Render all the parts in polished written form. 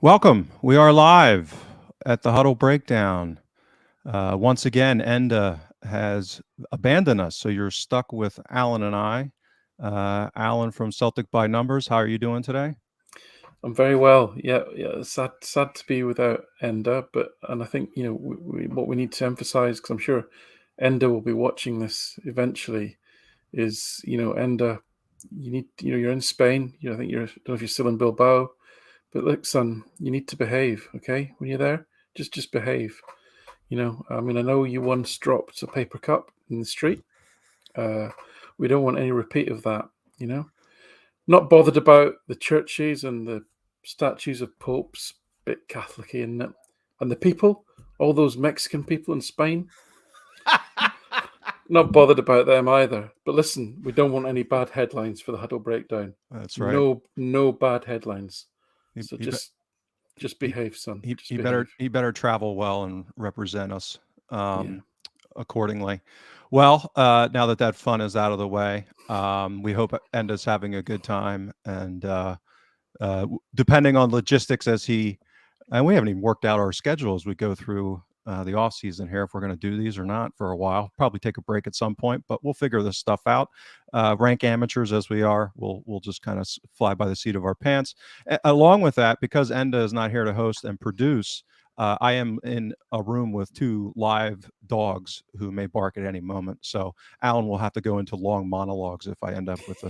Welcome. We are live at the Huddle Breakdown. Once again, Enda has abandoned us, so you're stuck with Alan and I. Alan from Celtic by Numbers, how are you doing today? I'm very well. Yeah. Sad to be without Enda, and I think what we need to emphasize, because I'm sure Enda will be watching this eventually, is Enda. You need you're in Spain. I think I don't know if you're still in Bilbao, but look, son, you need to behave. Okay, when you're there, just behave. I mean, I know you once dropped a paper cup in the street. Uh, we don't want any repeat of that. You know. Not bothered about the churches and the statues of popes, bit Catholic in it. And the people, all those Mexican people in Spain, not bothered about them either. But listen, we don't want any bad headlines for the Huddle Breakdown. That's right. No bad headlines. He, So he, be- just he, behave, son. he, Just he better behave. he better travel well and represent us Yeah. accordingly. Well, now that fun is out of the way, we hope Enda's having a good time, and depending on logistics and we haven't even worked out our schedule as we go through the off season here, if we're going to do these or not for a while. Probably take a break at some point, but we'll figure this stuff out. Rank amateurs as we are, we'll just kind of fly by the seat of our pants. Along with that, because Enda is not here to host and produce, I am in a room with two live dogs who may bark at any moment. So Alan will have to go into long monologues if I end up with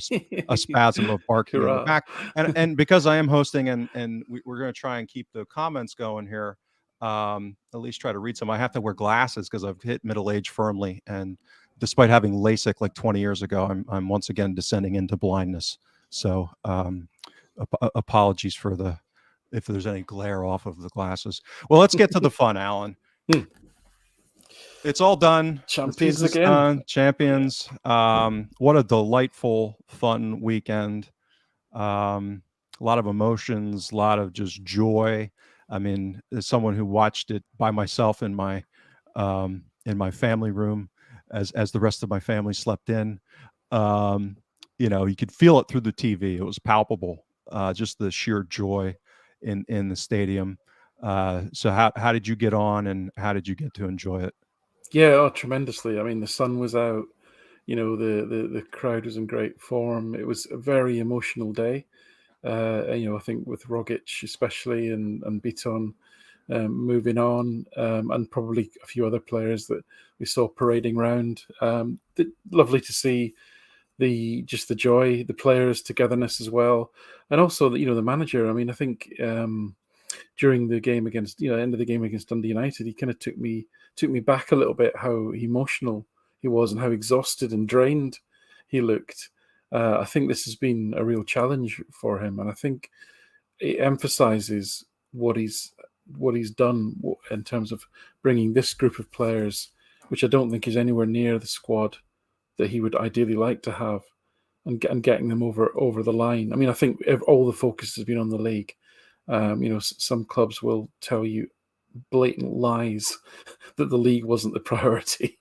a spasm of barking in the Hurrah. back. And because I am hosting and we're going to try and keep the comments going here, at least try to read some. I have to wear glasses because I've hit middle age firmly, and despite having LASIK like 20 years ago, I'm once again descending into blindness. So apologies for the if there's any glare off of the glasses. Well, let's get to the fun, Alan. Hmm. It's all done. The Champions season's again. done. Yeah. Champions. What a delightful, fun weekend. A lot of emotions, a lot of just joy. I mean, as someone who watched it by myself in my family room, as the rest of my family slept in, you could feel it through the TV. It was palpable, just the sheer joy in the stadium. So how did you get on, and how did you get to enjoy it? Yeah, tremendously. I mean, the sun was out. The crowd was in great form. It was a very emotional day. I think with Rogic especially and Bitton moving on, and probably a few other players that we saw parading around. Lovely to see the joy, the players' togetherness as well, and also the manager. I mean, I think during the game against end of the game against Dundee United, he kind of took me back a little bit how emotional he was and how exhausted and drained he looked. I think this has been a real challenge for him, and I think it emphasizes what he's done in terms of bringing this group of players, which I don't think is anywhere near the squad that he would ideally like to have, and getting them over the line. I mean, I think all the focus has been on the league. Some clubs will tell you blatant lies that the league wasn't the priority.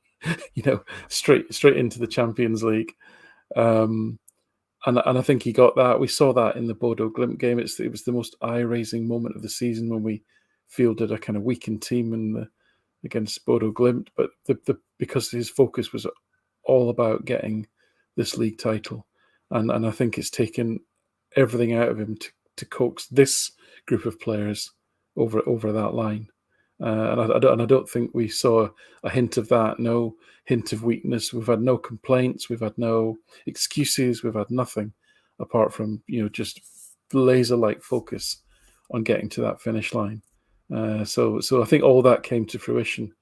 Straight into the Champions League. Um, and I think he got that. We saw that in the Bodo Glimt game. It was the most eye raising moment of the season when we fielded a kind of weakened team against Bodo Glimt, but because his focus was all about getting this league title, and I think it's taken everything out of him to coax this group of players over that line. And I don't think we saw a hint of that. No hint of weakness. We've had no complaints. We've had no excuses. We've had nothing apart from just laser-like focus on getting to that finish line. So I think all that came to fruition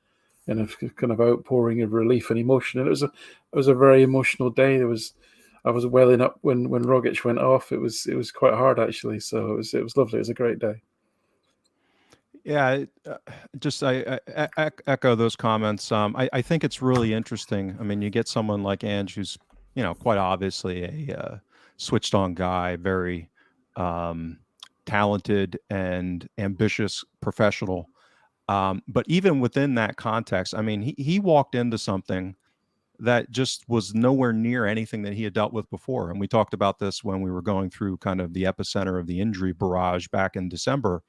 in a kind of outpouring of relief and emotion. And it was a very emotional day. I was welling up when Rogic went off. It was quite hard actually. So it was lovely. It was a great day. Yeah, just I echo those comments. I think it's really interesting. I mean, you get someone like Ange, who's quite obviously a switched on guy, very um, talented and ambitious professional. But even within that context, I mean, he walked into something that just was nowhere near anything that he had dealt with before. And we talked about this when we were going through kind of the epicenter of the injury barrage back in December.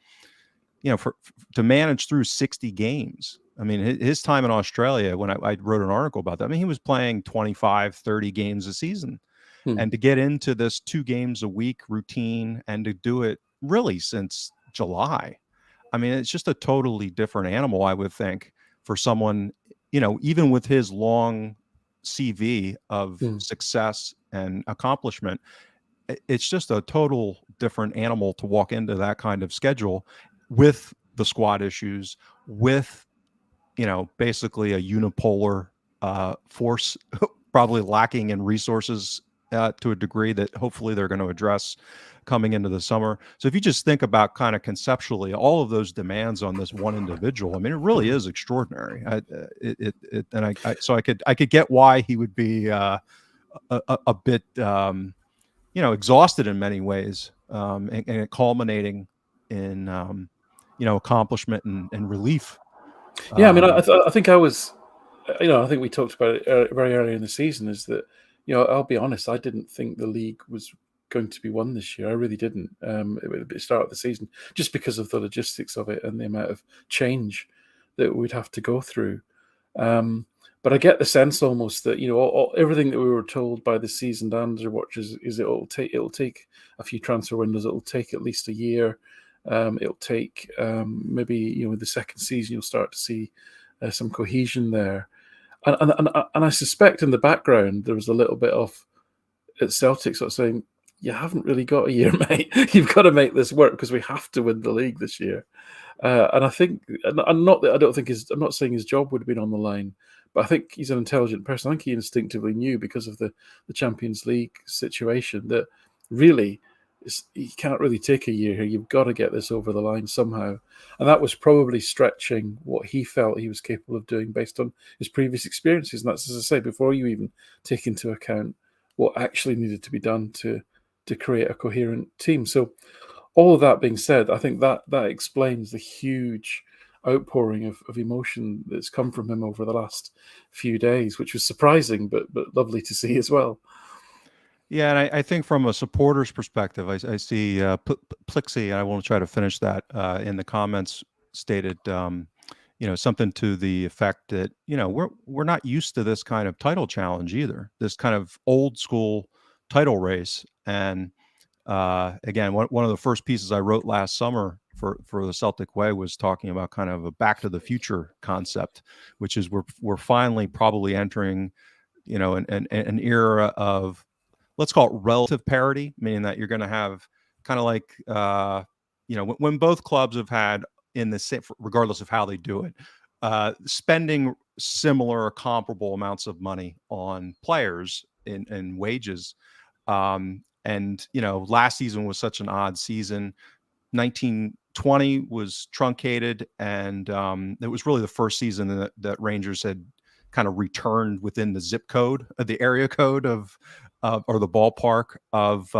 To manage through 60 games. I mean, his time in Australia, when I wrote an article about that, I mean, he was playing 25, 30 games a season. And to get into this 2 games a week routine and to do it really since July, I mean, it's just a totally different animal, I would think, for someone, even with his long CV of success and accomplishment. It's just a total different animal to walk into that kind of schedule with the squad issues, with basically a unipolar force, probably lacking in resources to a degree that hopefully they're going to address coming into the summer. So if you just think about kind of conceptually all of those demands on this one individual, I mean, it really is extraordinary. So I could get why he would be a bit exhausted in many ways, and culminating in accomplishment and relief. Yeah, I mean, I think I was, I think we talked about it very early in the season. Is that, I'll be honest, I didn't think the league was going to be won this year. I really didn't. At the start of the season, just because of the logistics of it and the amount of change that we'd have to go through. But I get the sense almost that everything that we were told by the seasoned Andrew watchers is it'll take a few transfer windows. It'll take at least a year. It'll take maybe the second season you'll start to see some cohesion there, and I suspect in the background there was a little bit of at Celtic sort of saying, you haven't really got a year, mate. You've got to make this work because we have to win the league this year. And I think, and I'm not saying his job would have been on the line, but I think he's an intelligent person. I think he instinctively knew, because of the Champions League situation, that really you can't really take a year here. You've got to get this over the line somehow. And that was probably stretching what he felt he was capable of doing based on his previous experiences. And that's, as I say, before you even take into account what actually needed to be done to create a coherent team. So all of that being said, I think that explains the huge outpouring of emotion that's come from him over the last few days, which was surprising but lovely to see as well. Yeah, and I think from a supporter's perspective, I see Plixie, and I want to try to finish that in the comments, stated something to the effect that we're not used to this kind of title challenge either, this kind of old school title race. And again, one of the first pieces I wrote last summer for the Celtic Way was talking about kind of a back to the future concept, which is we're finally probably entering an era of, let's call it, relative parity, meaning that you're going to have kind of like when both clubs have had, in the same, regardless of how they do it, spending similar or comparable amounts of money on players in wages. And last season was such an odd season. 1920 was truncated, and it was really the first season that Rangers had kind of returned within the zip code, the area code of or the ballpark of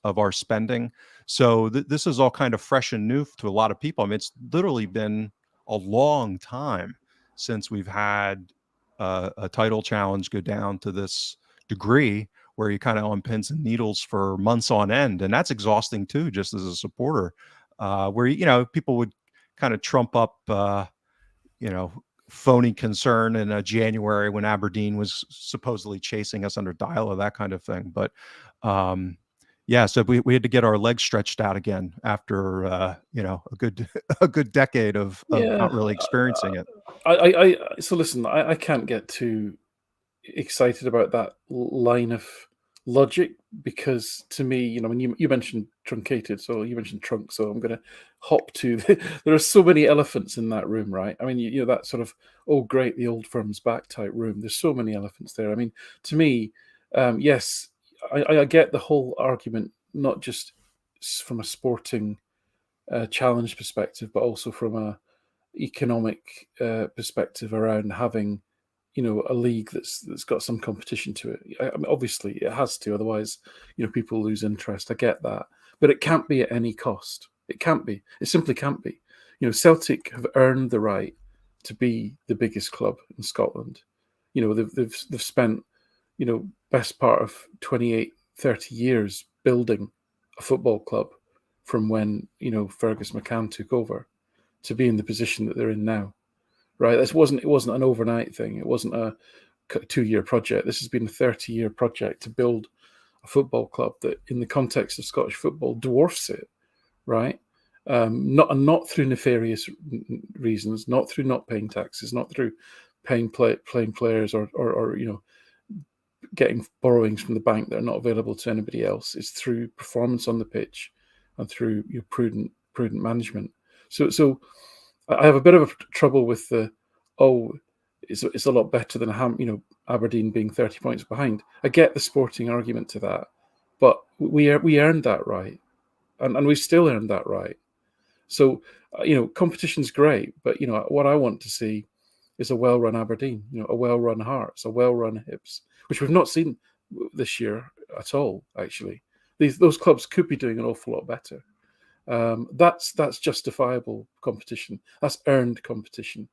our spending. So this is all kind of fresh and new to a lot of people. I mean, it's literally been a long time since we've had a title challenge go down to this degree, where you kind of on pins and needles for months on end, and that's exhausting too, just as a supporter. Where people would kind of trump up, phony concern in January when Aberdeen was supposedly chasing us under Dial, that kind of thing. But so we had to get our legs stretched out again after a good decade of not really experiencing it. So listen, I can't get too excited about that line of logic, because to me, when you mentioned truncated, so you mentioned trunk, so I'm going to hop to there are so many elephants in that room, right? I mean, that sort of, oh great, the old firm's back type room. There's so many elephants there. I mean, to me, yes, I get the whole argument, not just from a sporting challenge perspective, but also from a economic perspective around having a league that's got some competition to it. I mean, obviously it has to, otherwise people lose interest. I get that, but it can't be at any cost. It can't be. It simply can't be. Celtic have earned the right to be the biggest club in Scotland. They've spent best part of 28, 30 years building a football club from when Fergus McCann took over to be in the position that they're in now. Right? It wasn't an overnight thing. It wasn't a 2-year project. This has been a 30-year project to build a football club that, in the context of Scottish football, dwarfs it. Right? Not through nefarious reasons, not through not paying taxes, not through playing players or getting borrowings from the bank that are not available to anybody else. It's through performance on the pitch and through your prudent management. So I have a bit of trouble with it's a lot better than Aberdeen being 30 points behind. I get the sporting argument to that, but we earned that right, and we've still earned that right. So competition's great, but what I want to see is a well-run Aberdeen, a well-run Hearts, a well-run Hibs, which we've not seen this year at all. Actually, those clubs could be doing an awful lot better. That's justifiable competition. That's earned competition,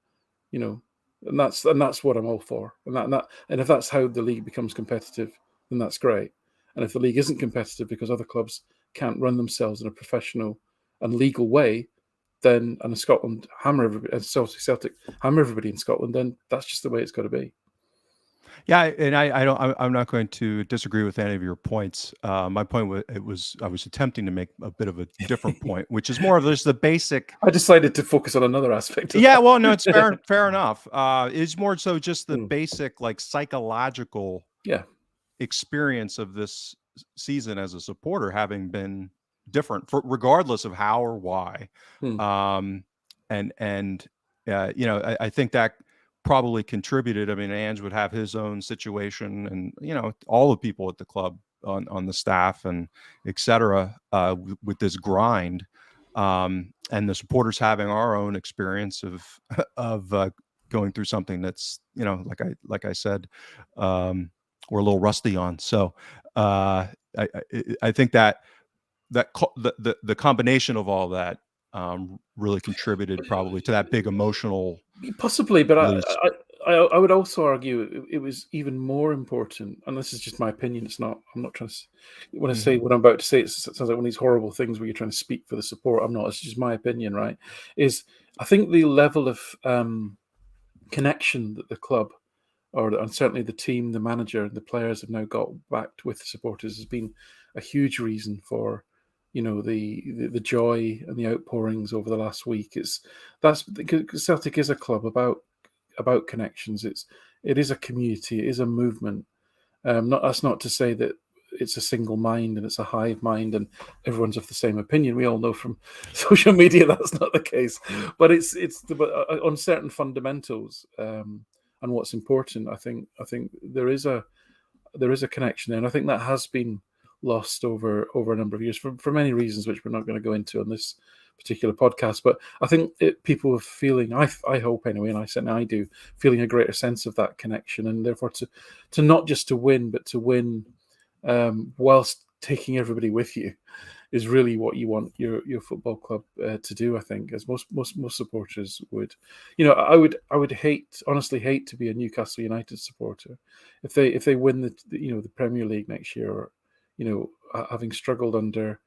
and that's what I'm all for. And if that's how the league becomes competitive, then that's great. And if the league isn't competitive because other clubs can't run themselves in a professional and legal way, then and Scotland hammer everybody, and Celtic hammer everybody in Scotland, then that's just the way it's got to be. Yeah, and I'm not going to disagree with any of your points. My point I was attempting to make a bit of a different point, which is more of just the basic. I decided to focus on another aspect of Yeah, that. well, no, it's fair enough. It's more so just the Mm. basic, like, psychological experience of this season as a supporter having been different regardless of how or why. Mm. I think that probably contributed. I mean, Ange would have his own situation, and all the people at the club on the staff and etc. With this grind, and the supporters having our own experience of going through something that's like I said, we're a little rusty on. So I think that the combination of all that really contributed probably to that big emotional. Possibly, but release. I would also argue it was even more important, and this is just my opinion. It's not. I'm not trying to. When I say what I'm about to say, it sounds like one of these horrible things where you're trying to speak for the support. I'm not. It's just my opinion, right? I think the level of connection that the club, and certainly the team, the manager, and the players have now got back with the supporters has been a huge reason for the joy and the outpourings over the last week. That's because Celtic is a club about connections. It is a community. It is a movement. That's not to say that it's a single mind and it's a hive mind and everyone's of the same opinion. We all know from social media that's not the case. But it's on certain fundamentals and what's important. I think there is a connection there, and I think that has been lost over a number of years for many reasons, which we're not going to go into on this particular podcast. But I think people are feeling, I hope anyway, and I certainly I do, feeling a greater sense of that connection, and therefore to not just to win, but to win whilst taking everybody with you is really what you want your football club to do. I think, as most supporters would. I would honestly hate to be a Newcastle United supporter if they win the Premier League next year, or having struggled under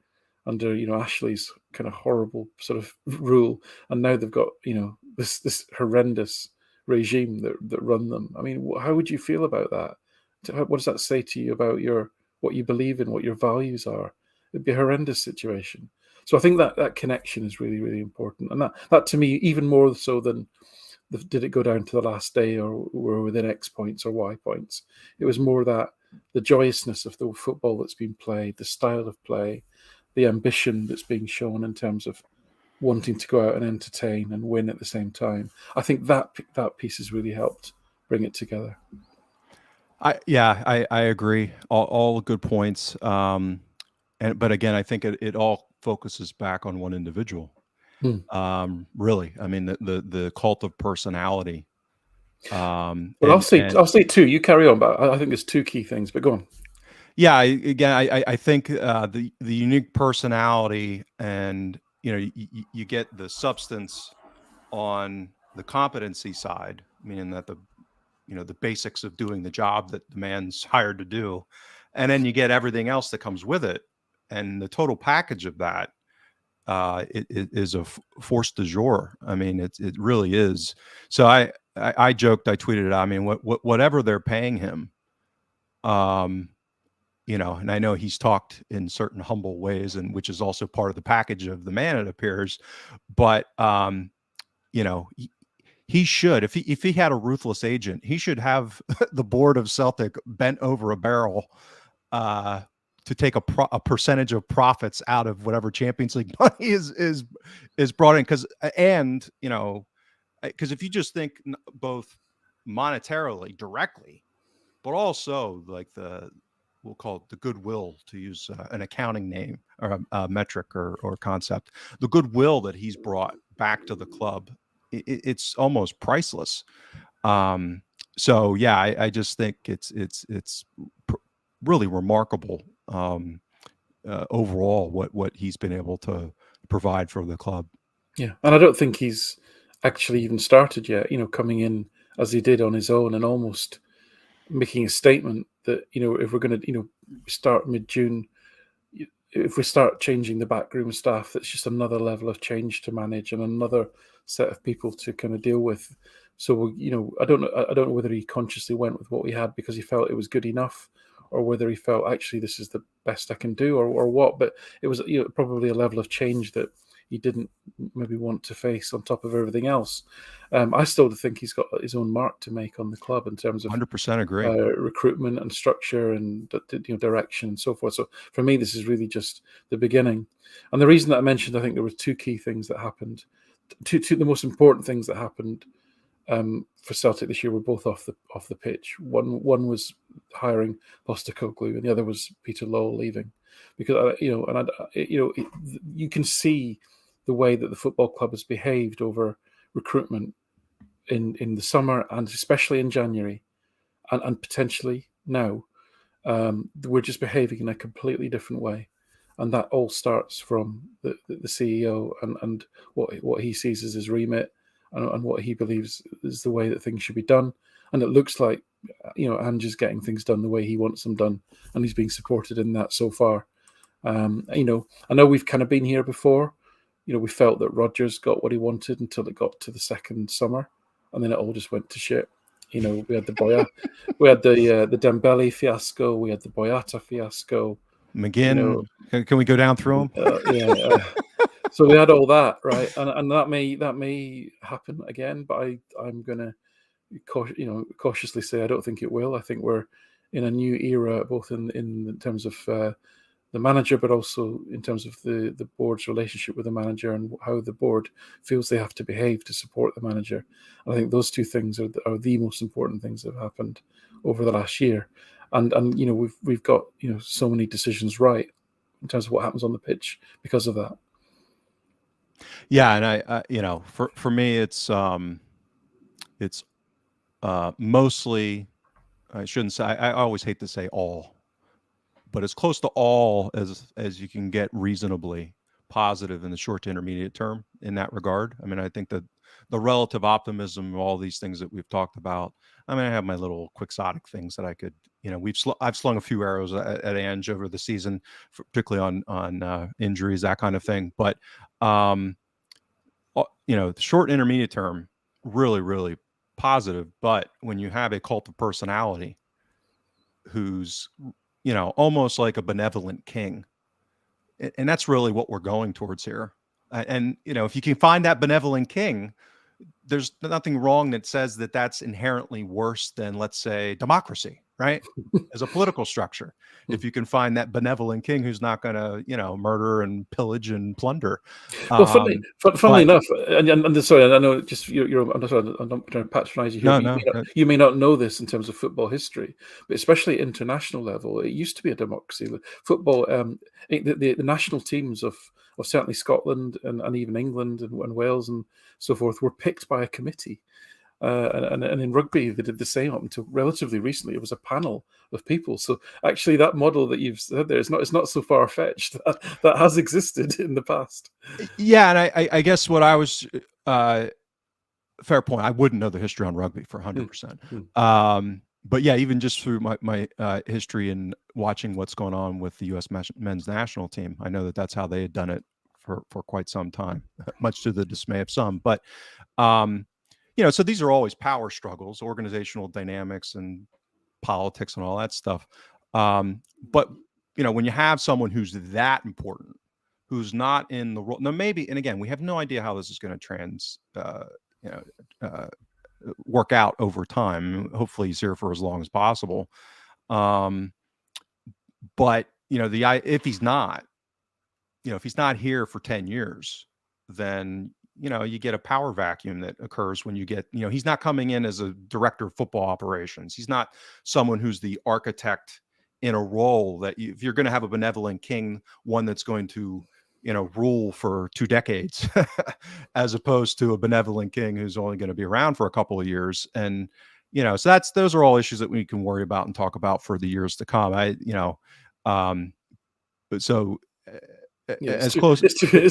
Ashley's kind of horrible sort of rule, and now they've got this horrendous regime that run them. I mean, how would you feel about that? What does that say to you about what you believe in, what your values are? It'd be a horrendous situation. So I think that connection is really, really important, and that to me, even more so than did it go down to the last day, or were within X points or Y points. It was more that the joyousness of the football that's been played, the style of play, the ambition that's being shown in terms of wanting to go out and entertain and win at the same time. I think that piece has really helped bring it together. I agree. All good points. But again, I think it all focuses back on one individual. Really, I mean, the cult of personality. Well, I'll say two. You carry on, but I think there's two key things. But go on. Yeah, I think the unique personality, and you get the substance on the competency side, meaning that the basics of doing the job that the man's hired to do, and then you get everything else that comes with it, and the total package of that it is a force du jour. I mean, it really is. So I joked, I tweeted it. I mean, whatever they're paying him, and I know he's talked in certain humble ways, and which is also part of the package of the man, it appears. But he should, if he had a ruthless agent, he should have the board of Celtic bent over a barrel to take a percentage of profits out of whatever Champions League money is brought in. Because if you just think both monetarily directly, but also like we'll call it the goodwill, to use an accounting name or a metric or concept, the goodwill that he's brought back to the club, it's almost priceless. So yeah, I just think it's really remarkable overall what he's been able to provide for the club. Yeah, and I don't think he's actually even started yet. Coming in as he did on his own and almost making a statement that if we're going to start mid-June, if we start changing the backroom staff, that's just another level of change to manage and another set of people to kind of deal with. So I don't know whether he consciously went with what we had because he felt it was good enough, or whether he felt actually this is the best I can do, or what. But it was probably a level of change that he didn't maybe want to face on top of everything else. I still think he's got his own mark to make on the club in terms of 100% agree. Recruitment and structure and direction and so forth. So for me, this is really just the beginning. And the reason that I mentioned, I think there were two key things that happened. Two the most important things that happened for Celtic this year were both off the pitch. One was hiring Postecoglou, and the other was Peter Lowell leaving, because you can see the way that the football club has behaved over recruitment in the summer and especially in January, and potentially now. We're just behaving in a completely different way, and that all starts from the CEO and what he sees as his remit. And what he believes is the way that things should be done. And it looks like, Ange's getting things done the way he wants them done. And he's being supported in that so far. I know we've kind of been here before. We felt that Rodgers got what he wanted until it got to the second summer. And then it all just went to shit. We had the the Dembele fiasco. We had the Boyata fiasco. McGinn, can we go down through them? So we had all that, right, and that may happen again, but I'm gonna cautiously say I don't think it will. I think we're in a new era, both in terms of the manager, but also in terms of the board's relationship with the manager and how the board feels they have to behave to support the manager. And I think those two things are the most important things that have happened over the last year, and we've got so many decisions right in terms of what happens on the pitch because of that. Yeah, and I for me, it's mostly, I shouldn't say, I always hate to say all, but as close to all as you can get reasonably positive in the short to intermediate term in that regard. I mean, I think that the relative optimism of all these things that we've talked about. I mean, I have my little quixotic things that I could, I've slung a few arrows at Ange over the season, particularly on injuries, that kind of thing. But the short and intermediate term, really, really positive. But when you have a cult of personality who's, almost like a benevolent king, and that's really what we're going towards here. And, if you can find that benevolent king, there's nothing wrong that says that that's inherently worse than, let's say, democracy, right? As a political structure, if you can find that benevolent king who's not going to, murder and pillage and plunder. Well, funnily enough, and sorry, I know just I'm sorry, I'm not trying to patronize you here. No, you may not know this in terms of football history, but especially international level, it used to be a democracy. Football, the national teams of certainly Scotland and even England and Wales and so forth were picked by a committee. And in rugby, they did the same up until relatively recently. It was a panel of people. So actually, that model that you've said there is not so far fetched. That has existed in the past. Yeah, and I guess what I was fair point. I wouldn't know the history on rugby for 100%. But yeah, even just through my history and watching what's going on with the U.S. men's national team, I know that that's how they had done it for quite some time, much to the dismay of some. But so these are always power struggles, organizational dynamics, and politics, and all that stuff. But when you have someone who's that important, who's not in the role, now maybe, and again, we have no idea how this is going to work out over time. Hopefully he's here for as long as possible. But if he's not here for 10 years, then you get a power vacuum that occurs when you get, he's not coming in as a director of football operations. He's not someone who's the architect in a role that if you're going to have a benevolent king, one that's going to rule for 2 decades, as opposed to a benevolent king who's only going to be around for a couple of years. And, so those are all issues that we can worry about and talk about for the years to come. It's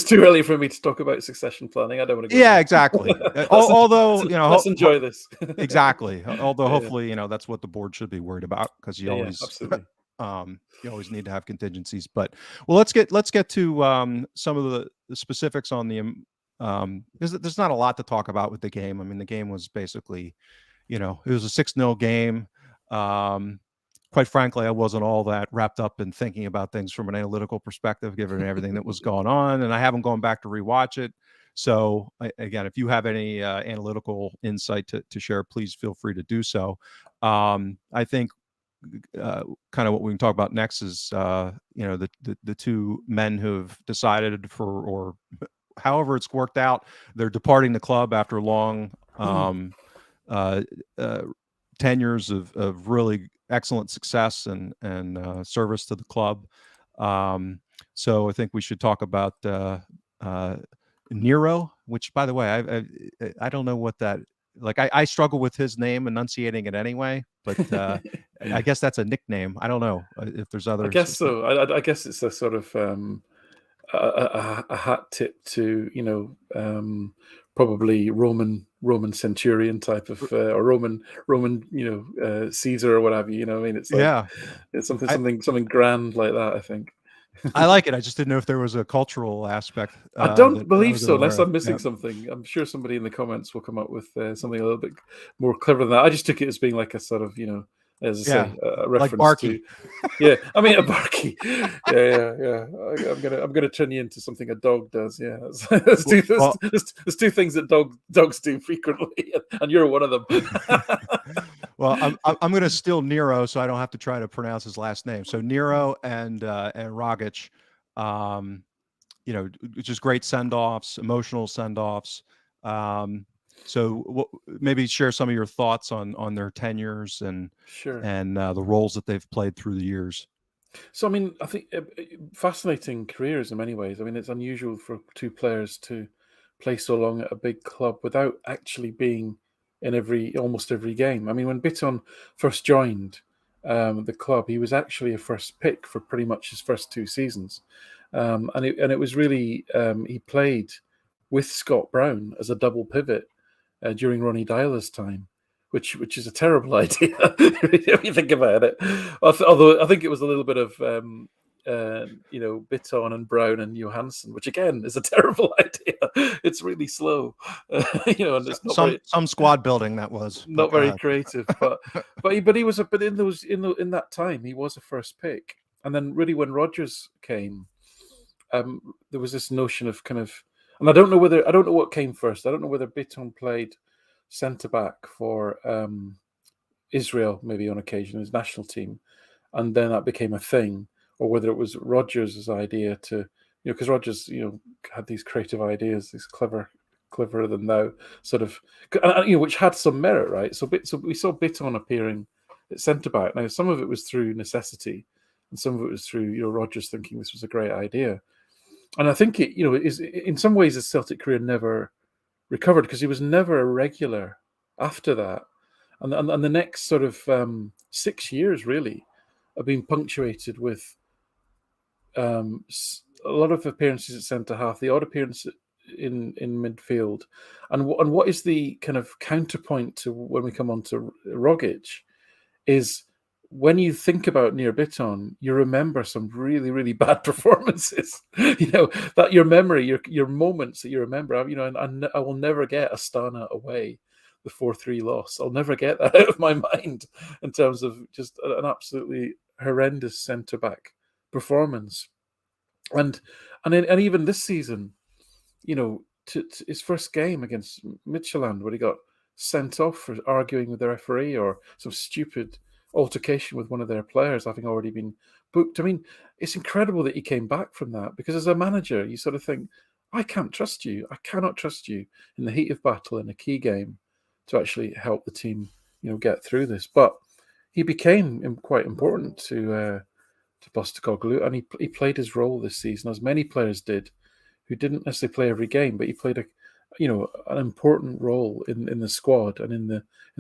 too early for me to talk about succession planning. I don't want to go there. Exactly. Although, let's enjoy this. Exactly. Although hopefully, that's what the board should be worried about, because you always, absolutely. You always need to have contingencies. But let's get to some of the specifics on the there's not a lot to talk about with the game. I mean, the game was basically, it was a 6-0 game. Quite frankly, I wasn't all that wrapped up in thinking about things from an analytical perspective, given everything that was going on, and I haven't gone back to rewatch it. So again, if you have any analytical insight to share, please feel free to do so. I think kind of what we can talk about next is the two men who have decided or however it's worked out, they're departing the club after long tenures of really excellent success and service to the club. So I think we should talk about Nero, which, by the way, I don't know what that, like, I struggle with his name enunciating it anyway, but I guess that's a nickname. I don't know if there's others. I guess so. I guess it's a sort of a hat tip to probably Roman centurion type of or Roman Caesar or what have you. I mean, it's like it's something grand like that, I think. I like it. I just didn't know if there was a cultural aspect. I don't believe so, unless I'm missing something. I'm sure somebody in the comments will come up with something a little bit more clever than that. I just took it as being like a sort of, as I say, a reference like to. Yeah, I mean a barky. Yeah. I'm gonna turn you into something a dog does. Yeah, there's two things that dogs do frequently, and you're one of them. Well, I'm going to steal Nero, so I don't have to try to pronounce his last name. So Nero and Rogic, just great send-offs, emotional send-offs. So maybe share some of your thoughts on their tenures and the roles that they've played through the years. So, I mean, I think fascinating careers in many ways. I mean, it's unusual for two players to play so long at a big club without actually being in almost every game. I mean, when Bitton first joined the club, he was actually a first pick for pretty much his first 2 seasons, and it was really he played with Scott Brown as a double pivot during Ronnie Dyler's time, which is a terrible idea if you think about it. Although I think it was a little bit of Bitton and Brown and Johansson, which again is a terrible idea. It's really slow, and it's not some squad building that was not very creative. But he was in that time he was a first pick, and then really when Rodgers came, there was this notion of kind of, and I don't know what came first. I don't know whether Bitton played centre back for Israel maybe on occasion, his national team, and then that became a thing, or whether it was Rodgers' idea to, because Rodgers, had these creative ideas, these cleverer than thou sort of, which had some merit, right? So we saw Bitton appearing at centre back. Now, some of it was through necessity, and some of it was through Rodgers thinking this was a great idea. And I think it, is in some ways his Celtic career never recovered because he was never a regular after that, and the next sort of 6 years really have been punctuated with a lot of appearances at centre half, the odd appearance in midfield, and what is the kind of counterpoint to when we come on to Rogic is when you think about near Bitton, you remember some really, really bad performances. That your memory, your moments that you remember. And I will never get Astana away, the 4-3 loss. I'll never get that out of my mind in terms of just an absolutely horrendous centre back performance. And even this season, to his first game against Midtjylland, where he got sent off for arguing with the referee or some stupid altercation with one of their players having already been booked. I mean, it's incredible that he came back from that, because as a manager, you sort of think, I can't trust you. I cannot trust you in the heat of battle in a key game to actually help the team, get through this. But he became quite important to Postecoglou, and he played his role this season, as many players did, who didn't necessarily play every game, but he played an important role in the squad and in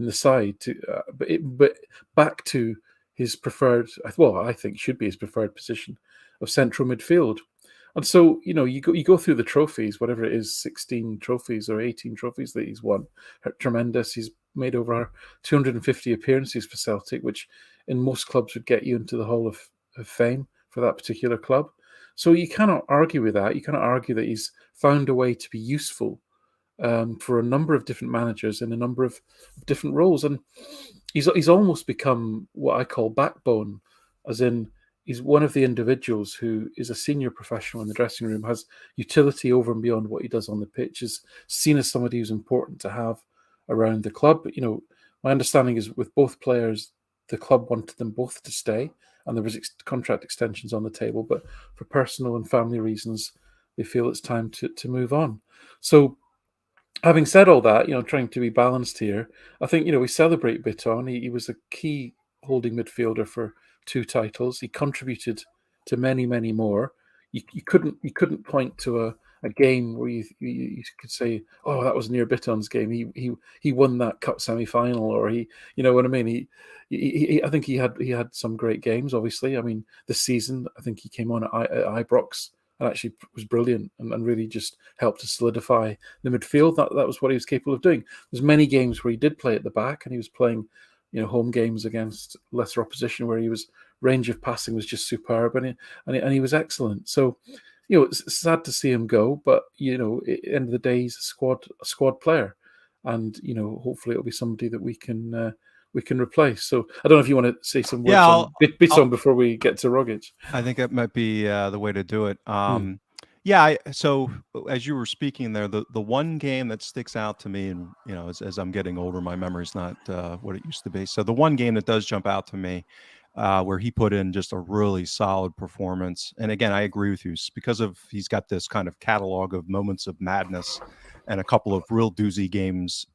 the side. But back to his preferred, well, I think should be his preferred position of central midfield. And so you go through the trophies, whatever it is, 16 trophies or 18 trophies that he's won, tremendous. He's made over 250 appearances for Celtic, which in most clubs would get you into the Hall of Fame for that particular club. So you cannot argue with that. You cannot argue that he's found a way to be useful for a number of different managers in a number of different roles. And he's almost become what I call backbone, as in he's one of the individuals who is a senior professional in the dressing room, has utility over and beyond what he does on the pitch, is seen as somebody who's important to have around the club. But, my understanding is with both players, the club wanted them both to stay, and there was contract extensions on the table. But for personal and family reasons, they feel it's time to move on. So, having said all that, trying to be balanced here, I think, we celebrate Bitton. He was a key holding midfielder for 2 titles. He contributed to many, many more. You couldn't point to a game where you could say, oh, that was near Bitton's game. He won that cup semi-final, or you know what I mean. I think he had some great games. Obviously, I mean, this season I think he came on at Ibrox and actually was brilliant and really just helped to solidify the midfield. That was what he was capable of doing. There's many games where he did play at the back, and he was playing, home games against lesser opposition where he was range of passing was just superb, and he was excellent. So, it's sad to see him go, but at the end of the day, he's a squad player, and hopefully it'll be somebody that we can replace. So I don't know if you want to say some words on Bitton before we get to Rogic. I think that might be the way to do it. So as you were speaking there, the one game that sticks out to me, and as I'm getting older, my memory's not what it used to be. So the one game that does jump out to me, where he put in just a really solid performance, and again, I agree with you, because he's got this kind of catalog of moments of madness and a couple of real doozy games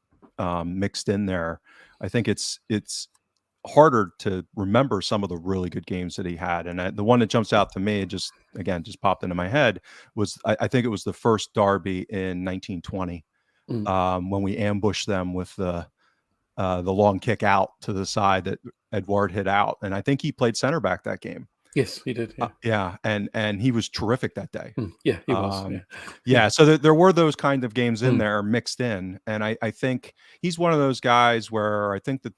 mixed in there. I think it's harder to remember some of the really good games that he had. And the one that jumps out to me, just popped into my head, was I think it was the first derby in 1920 when we ambushed them with the long kick out to the side that Edouard hit out. And I think he played center back that game. Yes, he did. Yeah, and he was terrific that day. Yeah, he was. Yeah. So there were those kind of games in there mixed in. And I think he's one of those guys where I think that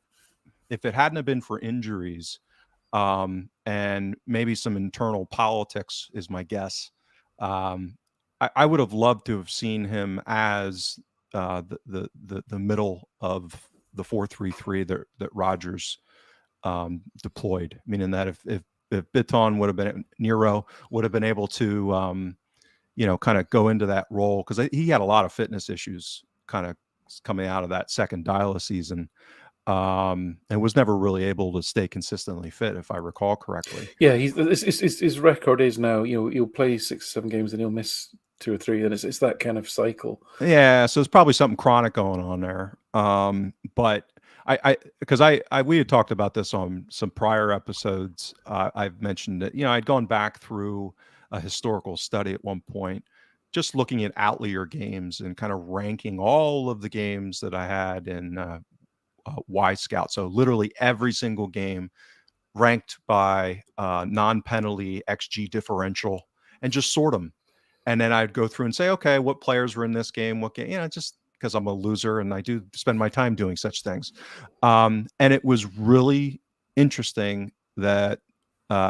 if it hadn't have been for injuries and maybe some internal politics, is my guess, I would have loved to have seen him as the middle of the 4-3-3 that Rodgers deployed. Meaning that if Bitton would have been, Nero would have been able to kind of go into that role, because he had a lot of fitness issues kind of coming out of that second Dyla season. And was never really able to stay consistently fit, if I recall correctly. Yeah, his record is now, he'll play 6 or 7 games and he'll miss 2 or 3, and it's that kind of cycle. Yeah, so it's probably something chronic going on there. But we had talked about this on some prior episodes. I've mentioned that I'd gone back through a historical study at one point, just looking at outlier games and kind of ranking all of the games that I had in Y Scout. So literally every single game ranked by non-penalty XG differential, and just sort them. and then I'd go through and say, okay, what players were in this game? What game? Just because I'm a loser and I do spend my time doing such things. And it was really interesting that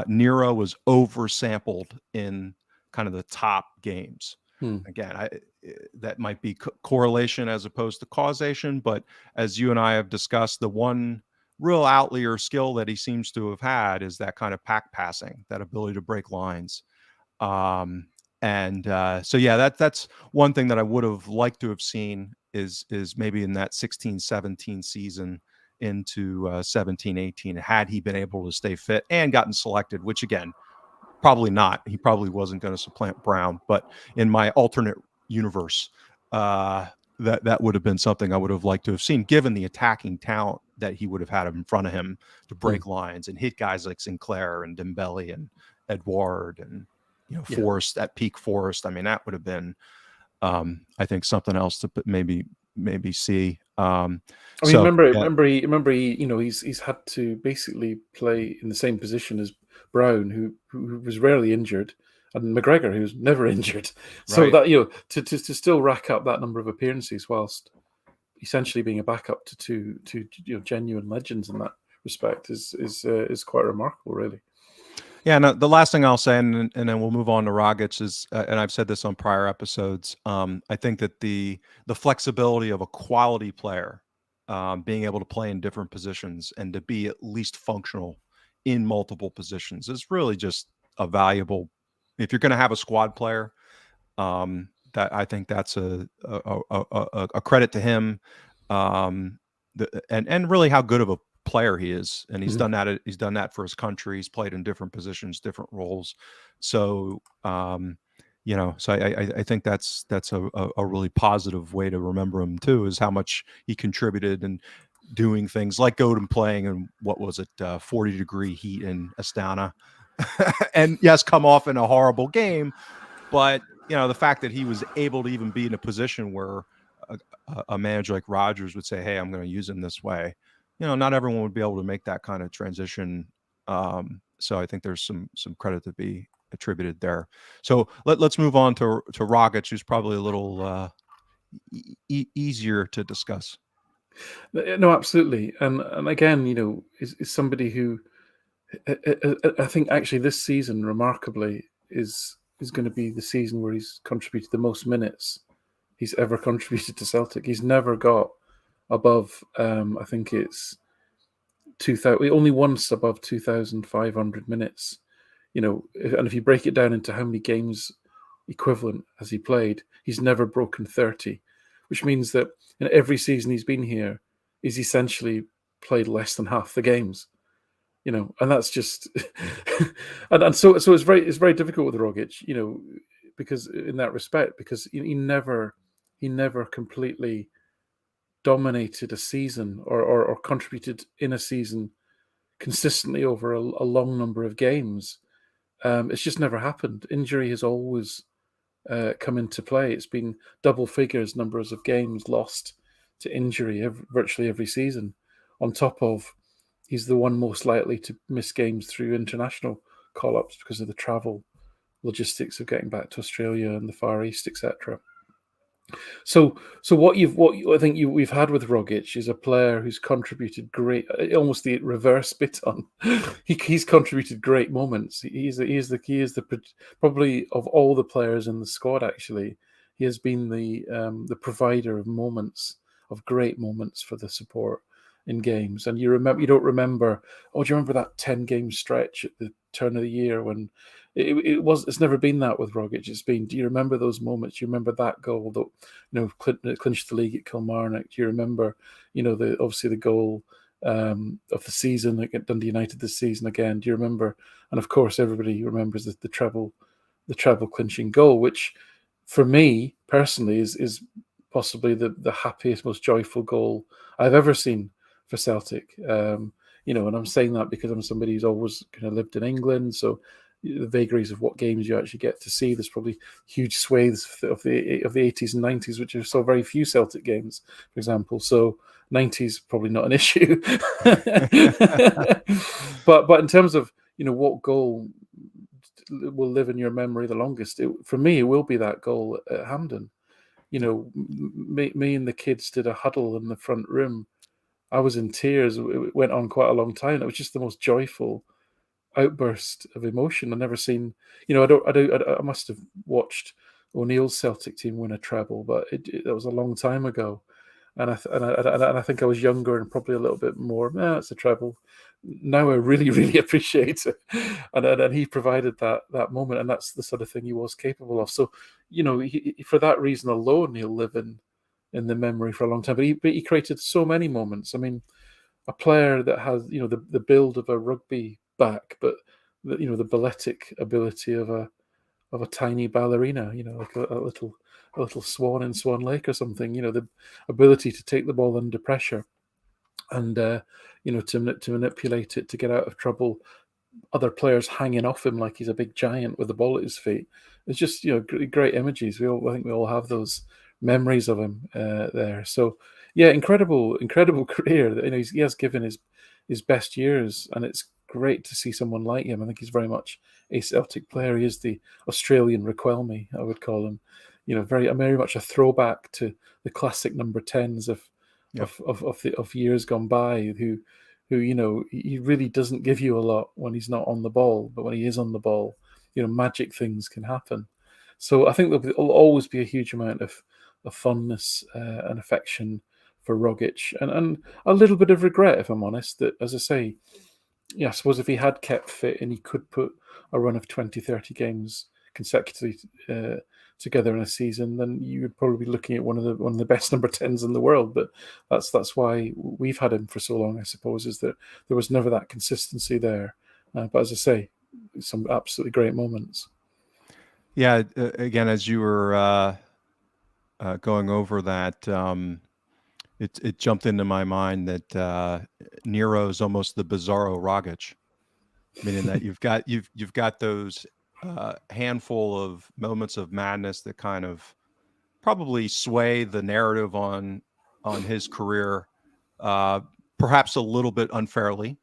Nero was oversampled in kind of the top games. Again, that might be correlation as opposed to causation, but as you and I have discussed, the one real outlier skill that he seems to have had is that kind of pack passing, that ability to break lines. So yeah, that's one thing that I would have liked to have seen is maybe in that 16-17 season into 17-18, had he been able to stay fit and gotten selected, which again, probably not. He probably wasn't going to supplant Brown, but in my alternate universe, that would have been something I would have liked to have seen, given the attacking talent that he would have had in front of him to break lines and hit guys like Sinclair and Dembele and Edouard and Forrest at peak Forrest. I mean, that would have been, I think, something else to maybe see. Remember he, he's had to basically play in the same position as Brown, who was rarely injured, and McGregor, who's never injured. So right. that to still rack up that number of appearances whilst essentially being a backup to two genuine legends in that respect is quite remarkable, really. Yeah, no, the last thing I'll say, and then we'll move on to Rogic, is, and I've said this on prior episodes, I think that the flexibility of a quality player, being able to play in different positions and to be at least functional in multiple positions is really just a valuable. If you're going to have a squad player, that I think that's a credit to him, and really how good of a player he is, and he's done that. He's done that for his country. He's played in different positions, different roles. So, so I think that's a really positive way to remember him too, is how much he contributed and doing things like Godin playing in what was it, 40-degree heat in Astana, and yes, come off in a horrible game, but the fact that he was able to even be in a position where a manager like Rodgers would say, "Hey, I'm going to use him this way." Not everyone would be able to make that kind of transition. So I think there's some credit to be attributed there. So let's move on to Rogic, who's probably a little easier to discuss. No, absolutely, and again, is somebody who I think actually this season, remarkably, is going to be the season where he's contributed the most minutes he's ever contributed to Celtic. He's never got above, I think it's 2,000, only once above 2,500 minutes. And if you break it down into how many games equivalent has he played, he's never broken 30, which means that in every season he's been here, he's essentially played less than half the games. And that's just, and so it's very difficult with Rogic, because in that respect, because he never completely dominated a season or contributed in a season consistently over a long number of games. It's just never happened. Injury has always come into play. It's been double figures numbers of games lost to injury virtually every season. On top of, he's the one most likely to miss games through international call-ups because of the travel logistics of getting back to Australia and the Far East, etc. So what I think we've had with Rogic is a player who's contributed great, almost the reverse Bitton. He's contributed great moments. He is the probably of all the players in the squad, actually, he has been the provider of moments, of great moments for the support in games. And you don't remember? Oh, do you remember that 10-game stretch at the turn of the year when it's never been that with Rogic. It's been, do you remember those moments? Do you remember that goal that clinched the league at Kilmarnock? Do you remember, obviously the goal of the season at Dundee United this season again? Do you remember? And of course, everybody remembers the treble clinching goal, which for me personally is possibly the happiest, most joyful goal I've ever seen for Celtic. And I'm saying that because I'm somebody who's always kind of lived in England, so the vagaries of what games you actually get to see. There's probably huge swathes of the 80s and 90s, which are so very few Celtic games, for example. So 90s probably not an issue. but in terms of what goal will live in your memory the longest? For me, it will be that goal at Hampden. You know, me and the kids did a huddle in the front room. I was in tears. It went on quite a long time. It was just the most joyful outburst of emotion I've never seen. You know, I must have watched O'Neill's Celtic team win a treble, but that was a long time ago. And I think I was younger and probably a little bit more. It's a treble. Now I really, really appreciate it, and he provided that moment, and that's the sort of thing he was capable of. So, you know, for that reason alone, he'll live in the memory for a long time. But he created so many moments. I mean, a player that has, you know, the build of a rugby back, but you know, the balletic ability of a tiny ballerina, you know, like a little swan in Swan Lake or something. You know, the ability to take the ball under pressure and you know, to manipulate it to get out of trouble. Other players hanging off him like he's a big giant with the ball at his feet. It's just, you know, great images. I think we all have those memories of him there. So yeah, incredible career. You know, he has given his best years, and it's great to see someone like him. I think he's very much a Celtic player. He is the Australian Riquelme, I would call him. You know, very much a throwback to the classic number 10s Yep. of years gone by, who, you know, he really doesn't give you a lot when he's not on the ball, but when he is on the ball, you know, magic things can happen. So I think there'll always be a huge amount of fondness and affection for Rogic, and a little bit of regret, if I'm honest, that, as I say, yeah, I suppose if he had kept fit and he could put a run of 20, 30 games consecutively together in a season, then you would probably be looking at one of the best number 10s in the world. But that's why we've had him for so long, I suppose, is that there was never that consistency there. But as I say, some absolutely great moments. Yeah. Again, as you were going over that, it jumped into my mind that Nero is almost the bizarro Rogic, meaning that you've got those handful of moments of madness that kind of probably sway the narrative on his career, uh, perhaps a little bit unfairly,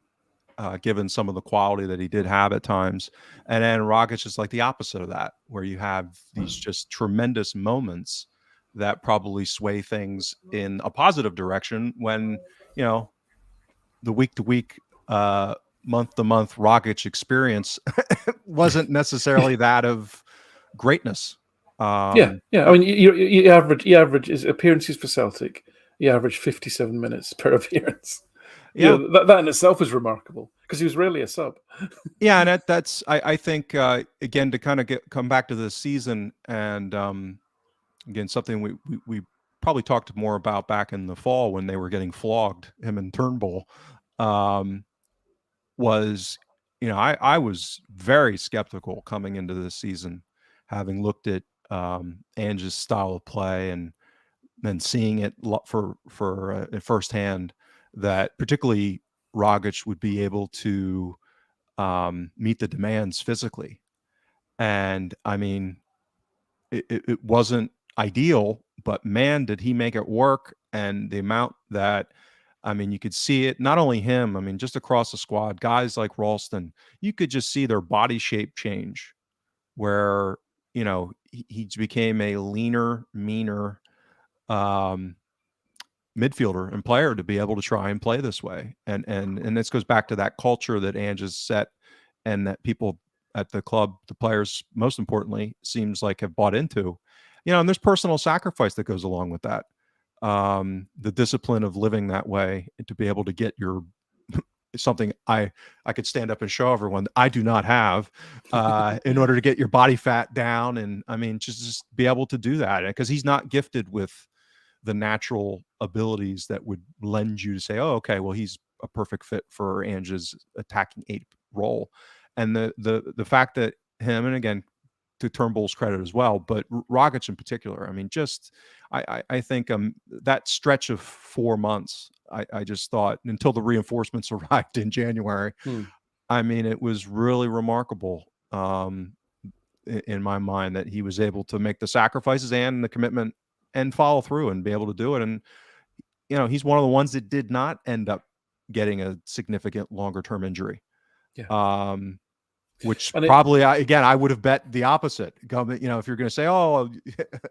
given some of the quality that he did have at times. And then Rogic is like the opposite of that, where you have these just tremendous moments that probably sway things in a positive direction when, you know, the week to week, month to month Rogic experience wasn't necessarily that of greatness. Yeah, Um, yeah. I mean, you average his appearances for Celtic. He averaged 57 minutes per appearance. You yeah, know, that in itself is remarkable because he was rarely a sub. yeah, and that's I think again to kind of come back to this season and again something we probably talked more about back in the fall when they were getting flogged, him and Turnbull, um, was, you know, I was very skeptical coming into this season, having looked at Ange's style of play and then seeing it for firsthand, that particularly Rogic would be able to meet the demands physically. And I mean, it wasn't ideal, but man, did he make it work. And the amount that, I mean, you could see it, not only him, I mean, just across the squad, guys like Ralston, you could just see their body shape change where, you know, he became a leaner, meaner, um, midfielder and player to be able to try and play this way. And this goes back to that culture that Ange has set and that people at the club, the players, most importantly, seems like have bought into. You know, and there's personal sacrifice that goes along with that. The discipline of living that way and to be able to get your something I could stand up and show everyone I do not have in order to get your body fat down. And I mean, just be able to do that because he's not gifted with the natural abilities that would lend you to say, oh, okay, well, he's a perfect fit for Ange's attacking eight role. And the fact that him, and again, to Turnbull's credit as well, but Rogic in particular, I mean, just I think that stretch of 4 months, I just thought until the reinforcements arrived in January, Hmm. I mean, it was really remarkable in my mind that he was able to make the sacrifices and the commitment and follow through and be able to do it. And, you know, he's one of the ones that did not end up getting a significant longer term injury. Yeah. Um, which And it, probably, I would have bet the opposite. If you're going to say, oh,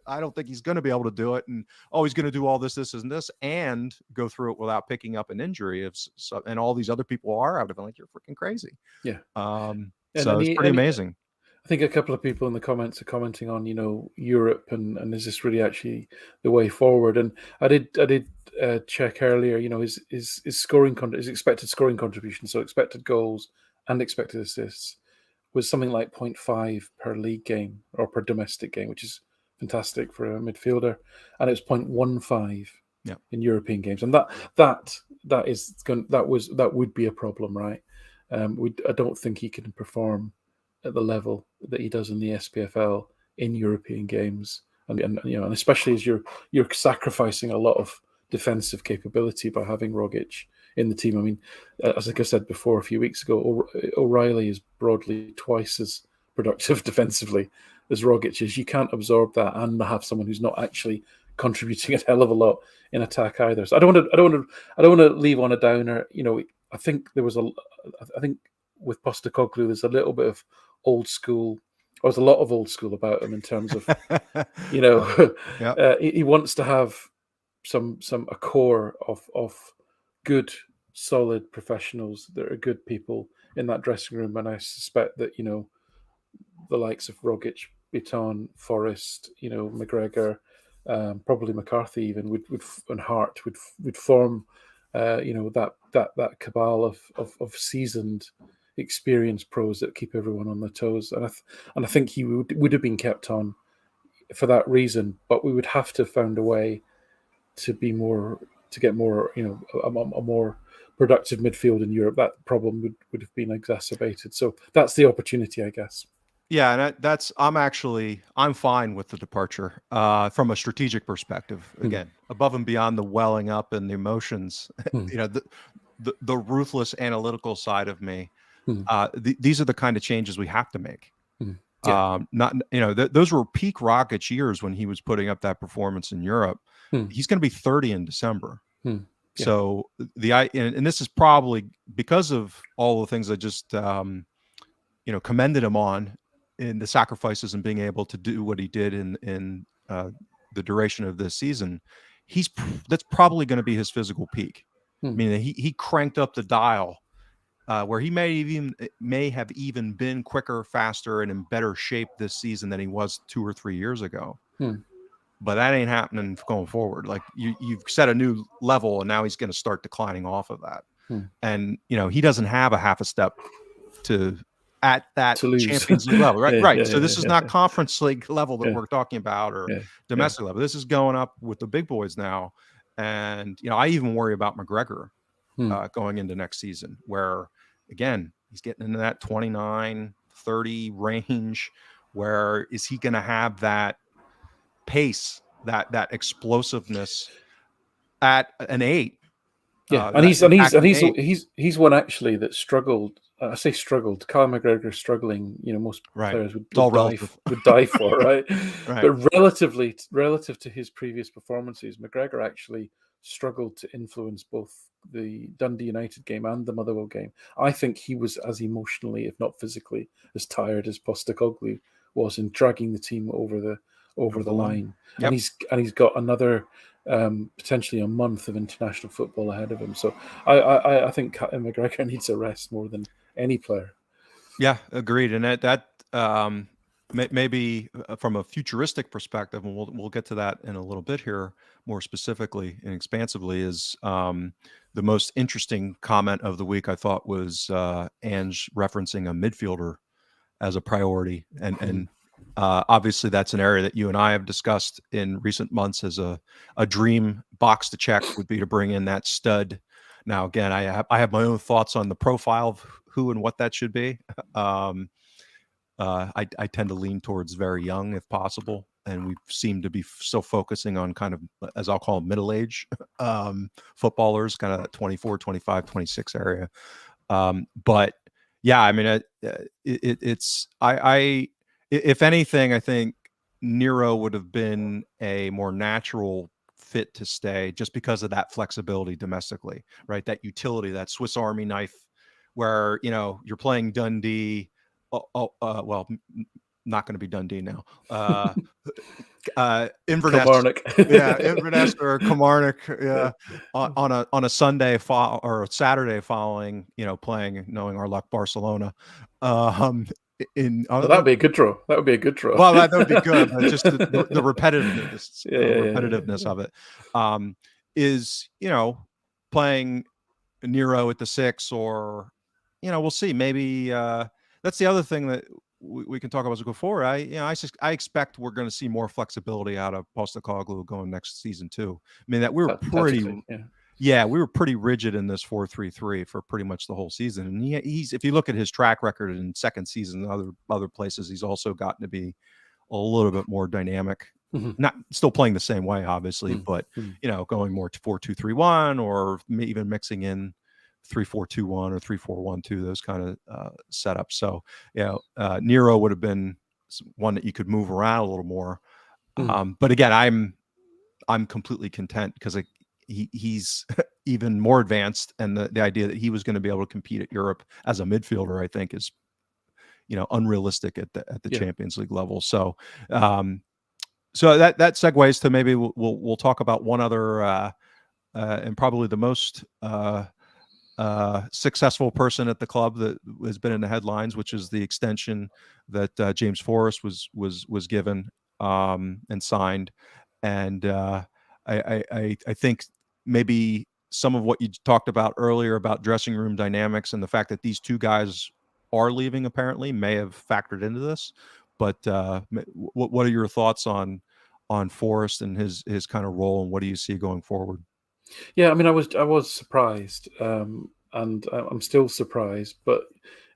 I don't think he's going to be able to do it, and oh, he's going to do all this, and this, and go through it without picking up an injury, and all these other people are, I would have been like, you're freaking crazy. yeah, So it's pretty amazing. I think a couple of people in the comments are commenting on, Europe and is this really actually the way forward? And I did check earlier, his scoring his expected scoring contribution, so expected goals and expected assists, was something like 0.5 per league game or per domestic game, which is fantastic for a midfielder, and it was 0.15 in European games, and that would be a problem, right? I don't think he can perform at the level that he does in the SPFL in European games, and especially as you're sacrificing a lot of defensive capability by having Rogic in the team. I mean, as like I said before a few weeks ago, O'Reilly is broadly twice as productive defensively as Rogic is. You can't absorb that and have someone who's not actually contributing a hell of a lot in attack either. So I don't want to leave on a downer. I think with Postecoglou, there's a little bit of old school. There's a lot of old school about him in terms of, he wants to have a core of good, solid professionals that are good people in that dressing room, and I suspect that the likes of Rogic, Bitton, Forrest, McGregor, probably McCarthy even would and Hart would form, that cabal of seasoned, experienced pros that keep everyone on their toes, and I think he would have been kept on for that reason, but we would have to find a way to get more, a more productive midfield in Europe. That problem would have been exacerbated. So that's the opportunity, I guess. Yeah, and I'm fine with the departure from a strategic perspective. Again, above and beyond the welling up and the emotions, the ruthless analytical side of me. These are the kind of changes we have to make. Yeah. Those were peak Rogic years when he was putting up that performance in Europe. He's going to be 30 in December. Yeah. So and this is probably because of all the things I just commended him on in the sacrifices and being able to do what he did in the duration of this season. That's probably going to be his physical peak. I mean, he cranked up the dial where he may have even been quicker, faster, and in better shape this season than he was 2 or 3 years ago. But that ain't happening going forward. Like you've set a new level, and now he's going to start declining off of that. And he doesn't have a half a step at that Champions League level, right? Right. So this is not Conference League level that we're talking about, or domestic level. This is going up with the big boys now. And I even worry about McGregor going into next season, where again he's getting into that 29, 30 range. Where is he going to have that pace, that explosiveness at an 8? Yeah, and he's one actually that struggled. I say struggled. Kyle McGregor struggling. Most players would die for, right? Right. But relative to his previous performances, McGregor actually struggled to influence both the Dundee United game and the Motherwell game. I think he was as emotionally, if not physically, as tired as Postecoglou was in dragging the team over the line. Yep. And he's got another potentially a month of international football ahead of him. So I think McGregor needs a rest more than any player. Yeah, agreed. And that maybe from a futuristic perspective, and we'll get to that in a little bit here more specifically and expansively, is the most interesting comment of the week I thought was Ange referencing a midfielder as a priority. And obviously that's an area that you and I have discussed in recent months as a dream box to check would be to bring in that stud. Now, again, I have my own thoughts on the profile of who and what that should be. I tend to lean towards very young if possible. And we seem to be still focusing on kind of, as I'll call them, middle-age footballers, kind of that 24, 25, 26 area. But yeah, I mean, if anything, I think Nero would have been a more natural fit to stay just because of that flexibility domestically, right? That utility, that Swiss Army knife where, you're playing Dundee, well, not going to be Dundee now. Inverness, Kilmarnock. yeah, Inverness or Kilmarnock, yeah, Yeah. on a Sunday or Saturday following, playing, knowing our luck, Barcelona. In Well, that would be a good draw. That would be a good draw. Well, that would be good, but just the repetitiveness, Yeah. of it, is, playing Nero at the 6, or, we'll see. Maybe that's the other thing that we can talk about as we go forward. I expect we're going to see more flexibility out of Postecoglou going next season too. I mean, that we were Tactically, yeah. yeah, we were pretty rigid in this 4-3-3 for pretty much the whole season. And he's, if you look at his track record in second season and other places, he's also gotten to be a little bit more dynamic. Mm-hmm. Not still playing the same way, obviously, but going more to 4-2-3-1, or even mixing in 3-4-2-1 or 3-4-1-2, those kind of setups. So Nero would have been one that you could move around a little more. But again, I'm completely content because he's even more advanced, and the idea that he was going to be able to compete at Europe as a midfielder, I think, is unrealistic at the Champions League level. So so that segues to, maybe we'll talk about one other and probably the most successful person at the club that has been in the headlines, which is the extension that James Forrest was given and signed. And I think maybe some of what you talked about earlier about dressing room dynamics and the fact that these two guys are leaving apparently may have factored into this. But what are your thoughts on Forrest and his kind of role, and what do you see going forward? Yeah, I mean, I was surprised, and I'm still surprised. But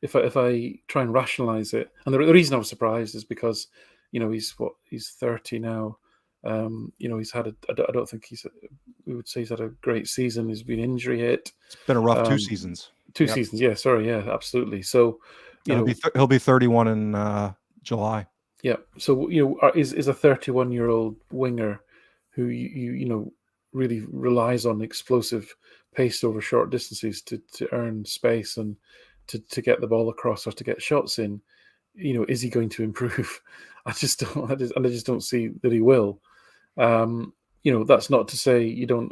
if I try and rationalize it, and the reason I was surprised is because he's 30 now. He's had I don't think we would say he's had a great season. He's been injury hit. It's been a rough 2 seasons. Two seasons, yeah. Sorry, yeah, absolutely. So he'll be 31 in July. Yeah. So is a 31-year-old winger who really relies on explosive pace over short distances to earn space and to get the ball across or to get shots in. Is he going to improve? I just don't see that he will. That's not to say you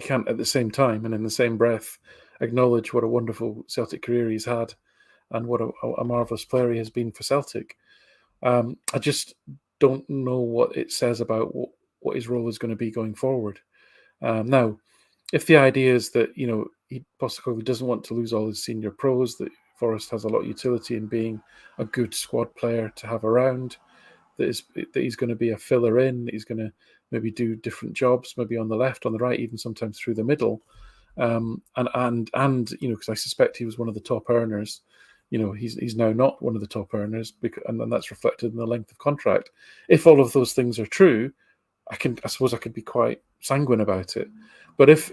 can't at the same time and in the same breath acknowledge what a wonderful Celtic career he's had and what a marvellous player he has been for Celtic. I just don't know what it says about what his role is going to be going forward. Now, if the idea is that Postecoglou doesn't want to lose all his senior pros, that Forrest has a lot of utility in being a good squad player to have around, that he's going to be a filler in, he's going to maybe do different jobs, maybe on the left, on the right, even sometimes through the middle, and because I suspect he was one of the top earners. He's now not one of the top earners, and that's reflected in the length of contract. If all of those things are true, I suppose I could be quite sanguine about it. But if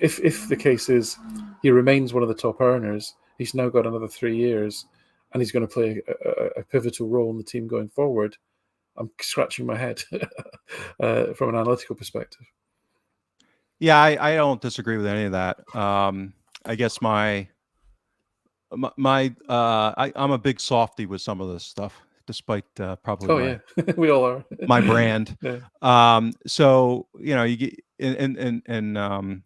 the case is he remains one of the top earners, he's now got another 3 years, and he's going to play a pivotal role in the team going forward, I'm scratching my head from an analytical perspective. Yeah, I don't disagree with any of that. I guess I'm a big softy with some of this stuff, despite probably we all are my brand. Yeah. So you get and a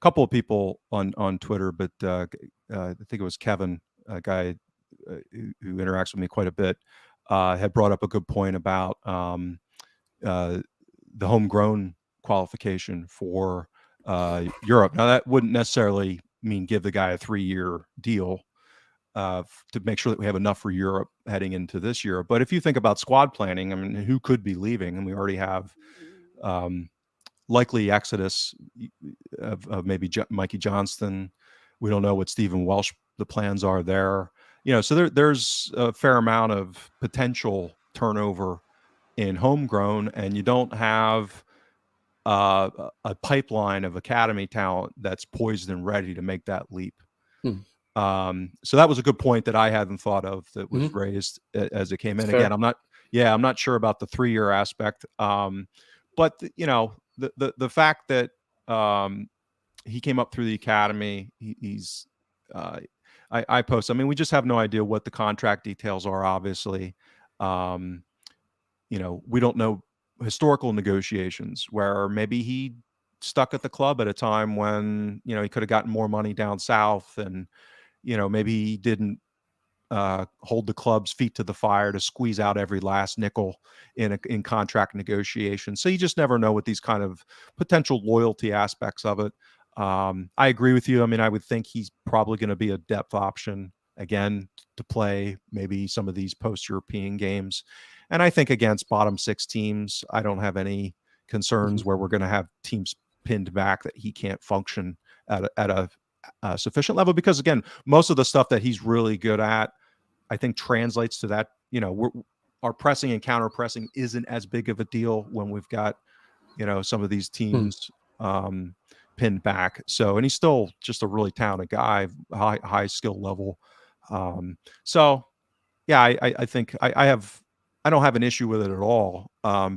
couple of people on Twitter, but I think it was Kevin, a guy who interacts with me quite a bit, had brought up a good point about the homegrown qualification for Europe. Now, that wouldn't necessarily mean give the guy a 3-year deal to make sure that we have enough for Europe heading into this year. But if you think about squad planning, I mean, who could be leaving? And we already have likely exodus of maybe Mikey Johnston. We don't know what Stephen Welsh, the plans are there. So there's a fair amount of potential turnover in homegrown, and you don't have a pipeline of academy talent that's poised and ready to make that leap. So that was a good point that I hadn't thought of, that was raised as it came in. Again, I'm not sure about the 3-year aspect. But the fact that he came up through the academy, he's I post. I mean, we just have no idea what the contract details are. Obviously, we don't know historical negotiations where maybe he stuck at the club at a time when he could have gotten more money down south, and maybe he didn't hold the club's feet to the fire to squeeze out every last nickel in contract negotiations. So you just never know with these kind of potential loyalty aspects of it. I agree with you. I mean, I would think he's probably going to be a depth option again to play maybe some of these post-European games. And I think against bottom six teams, I don't have any concerns where we're going to have teams pinned back that he can't function at a sufficient level, because again, most of the stuff that he's really good at, I think, translates to that. Our pressing and counter pressing isn't as big of a deal when we've got some of these teams pinned back. So, and he's still just a really talented guy, high skill level. So yeah, I think I don't have an issue with it at all,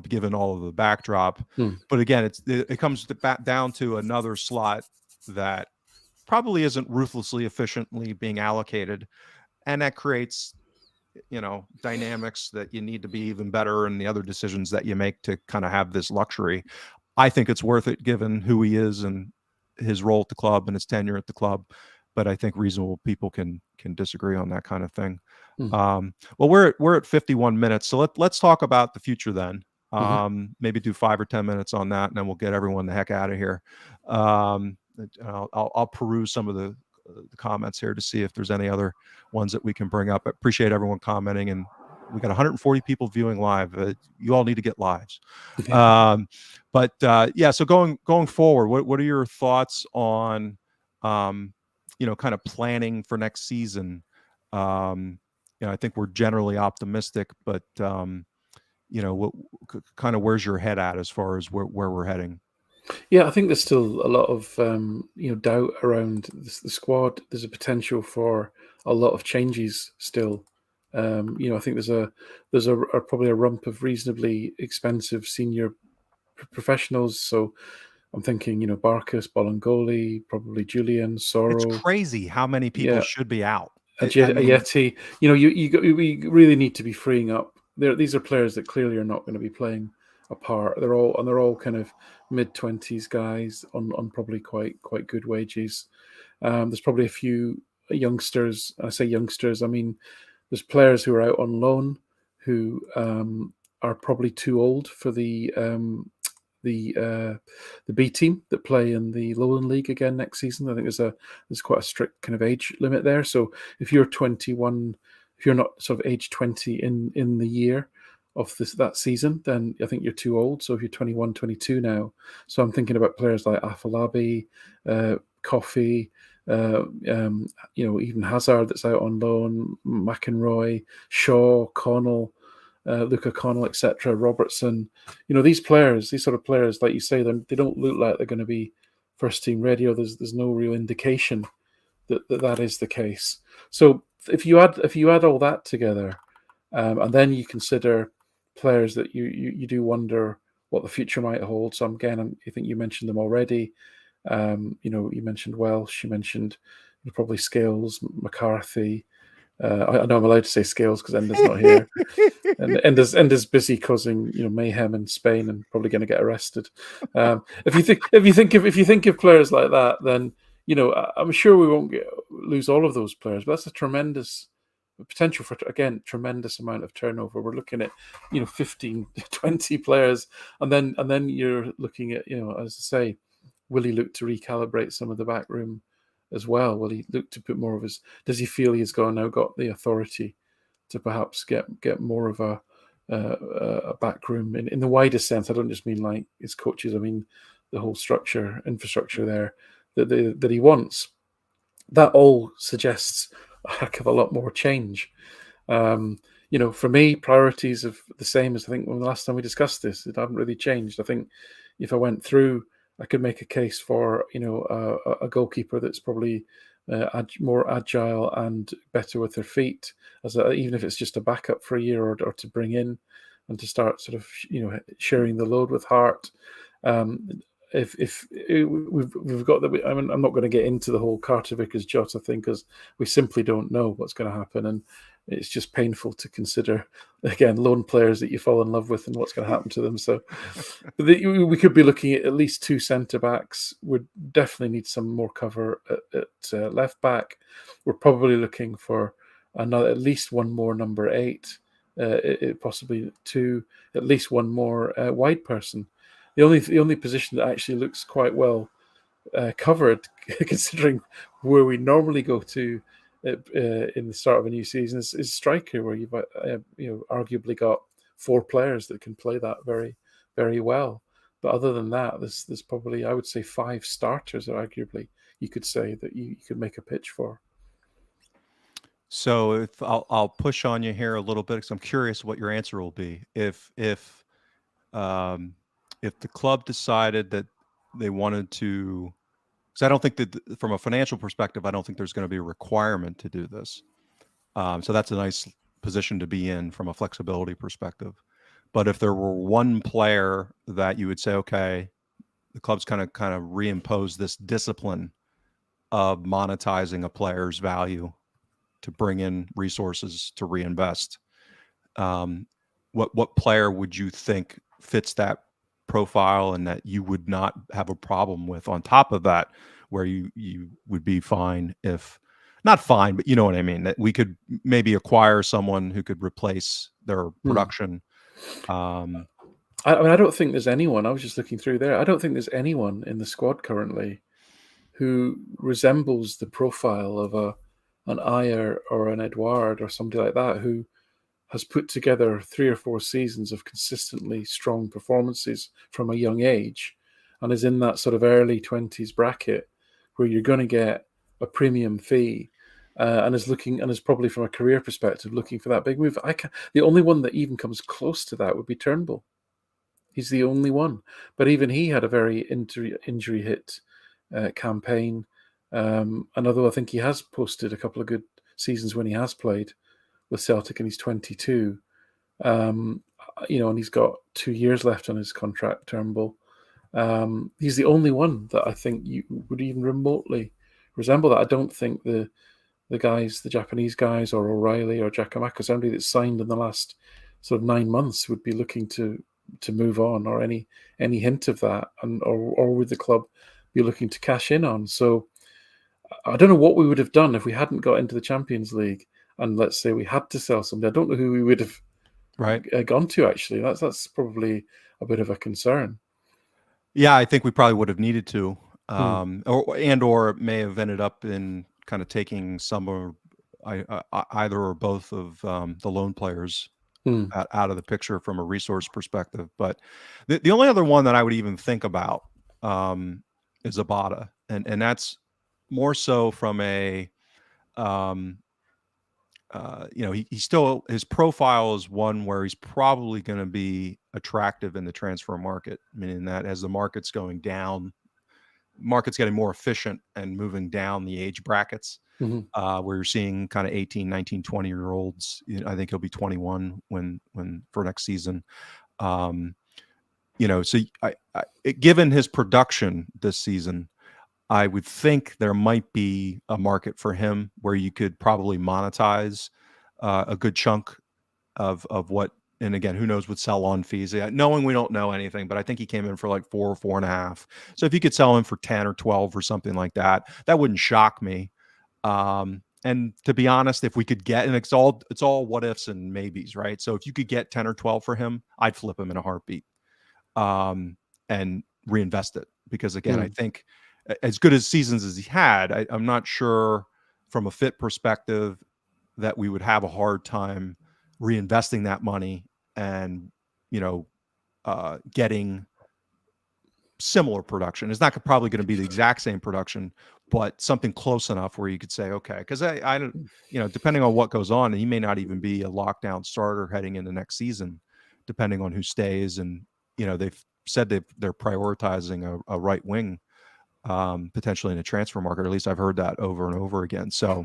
given all of the backdrop. But again, it comes back down to another slot that probably isn't ruthlessly efficiently being allocated, and that creates dynamics that you need to be even better in the other decisions that you make to kind of have this luxury. I think it's worth it given who he is and his role at the club and his tenure at the club, but I think reasonable people can disagree on that kind of thing. Well, we're at 51 minutes, so let's talk about the future then. Maybe do 5 or 10 minutes on that, and then we'll get everyone the heck out of here. I'll peruse some of the comments here to see if there's any other ones that we can bring up. I appreciate everyone commenting, and we got 140 people viewing live. You all need to get lives. Yeah, so going forward, what are your thoughts on kind of planning for next season? I think we're generally optimistic, but what kind of, where's your head at as far as where we're heading? Yeah, I think there's still a lot of doubt around the squad. There's a potential for a lot of changes still. I think there's probably a rump of reasonably expensive senior professionals. So I'm thinking, Barkas, Bolingoli, probably Julian, It's Sorrow. crazy how many people should be out. I mean, Yeti. We really need to be freeing up. These are players that clearly are not going to be playing a part. They're all kind of mid-20s guys on probably quite good wages. There's probably a few youngsters. I say youngsters, I mean there's players who are out on loan who are probably too old for the B team that play in the Lowland League again next season. I think there's quite a strict kind of age limit there. So if you're 21, if you're not sort of age 20 in the year of that season, then I think you're too old. So if you're 21, 22 now, so I'm thinking about players like Afolabi, Coffey, even Hazard that's out on loan, McEnroy, Shaw, Connell, Luca Connell, etc., Robertson. These sort of players, like you say, they don't look like they're going to be first team ready, or there's no real indication that is the case. So if you add all that together, and then you consider players that you do wonder what the future might hold. So again, I think you mentioned them already. You mentioned Welsh. You mentioned probably Scales, McCarthy. I know I'm allowed to say Scales because Enda's not here, and Enda's busy causing mayhem in Spain and probably going to get arrested. If you think of players like that, then I'm sure we won't lose all of those players. But that's a tremendous potential for, again, tremendous amount of turnover. We're looking at 15, 20 players, and then you're looking at as I say, will he look to recalibrate some of the back room as well? Will he look to put more of his? Does he feel he's now got the authority to perhaps get more of a back room in the widest sense? I don't just mean like his coaches. I mean the whole infrastructure there that he wants. That all suggests a heck of a lot more change. For me, priorities are the same as I think when the last time we discussed this. It hadn't really changed. I think if I went through, I could make a case for a goalkeeper that's probably more agile and better with their feet, even if it's just a backup for a year or to bring in and to start sort of sharing the load with Hart. if we've got that, I mean, I'm not going to get into the whole Carter Vickers Jota thing because we simply don't know what's going to happen, and it's just painful to consider again loan players that you fall in love with and what's going to happen to them. So we could be looking at least 2 centre backs. We definitely need some more cover at left back. We're probably looking for at least one more number 8, possibly 2, at least one more wide person. The only position that actually looks quite well covered, considering where we normally go to in the start of a new season, is striker, where you've arguably got 4 players that can play that very, very well. But other than that, there's probably, I would say, 5 starters, arguably you could say, that you could make a pitch for. So if I'll push on you here a little bit because I'm curious what your answer will be. If the club decided that they wanted to, because I don't think that from a financial perspective, I don't think there's going to be a requirement to do this. So that's a nice position to be in from a flexibility perspective. But if there were one player that you would say, okay, the club's kind of reimpose this discipline of monetizing a player's value to bring in resources to reinvest, what player would you think fits that profile and that you would not have a problem with on top of that, where you would be fine, if not fine, but you know what I mean, that we could maybe acquire someone who could replace their production? I mean, I don't think there's anyone. I was just looking through there. I don't think there's anyone in the squad currently who resembles the profile of an Ayer or an Edouard or somebody like that, who has put together 3 or 4 seasons of consistently strong performances from a young age, and is in that sort of early 20s bracket where you're going to get a premium fee, and is probably, from a career perspective, looking for that big move. The only one that even comes close to that would be Turnbull. He's the only one, but even he had a very injury hit campaign. And although I think he has posted a couple of good seasons when he has played with Celtic, and he's 22, and he's got 2 years left on his contract, Turnbull. He's the only one that I think you would even remotely resemble that. I don't think the Japanese guys, or O'Reilly or Giacomakis, somebody that's signed in the last sort of 9 months, would be looking to move on, or any hint of that, and or would the club be looking to cash in on. So I don't know what we would have done if we hadn't got into the Champions League, and let's say we had to sell somebody. I don't know who we would have gone to, actually. That's probably a bit of a concern. Yeah, I think we probably would have needed to, or it may have ended up in kind of taking some or either or both of the loan players out of the picture from a resource perspective. But the only other one that I would even think about is Abada, and that's more so from a he still, his profile is one where he's probably going to be attractive in the transfer market, meaning that as the market's going down, market's getting more efficient and moving down the age brackets, where you're seeing kind of 18, 19, 20-year-olds. I think he'll be 21 when for next season. So given his production this season, I would think there might be a market for him where you could probably monetize a good chunk of what. And again, who knows with sell-on fees? Knowing we don't know anything, but I think he came in for like 4 or 4.5. So if you could sell him for 10 or 12 or something like that, that wouldn't shock me. And to be honest, if we could get, and it's all what ifs and maybes, right? So if you could get 10 or 12 for him, I'd flip him in a heartbeat and reinvest it. Because again, I think as good as seasons as he had, I'm not sure from a fit perspective that we would have a hard time reinvesting that money and, getting similar production. It's not probably going to be the exact same production, but something close enough where you could say, okay, because I don't, depending on what goes on, he may not even be a lockdown starter heading into next season, depending on who stays. And, they've said they're prioritizing a right wing potentially in the transfer market. Or at least I've heard that over and over again. So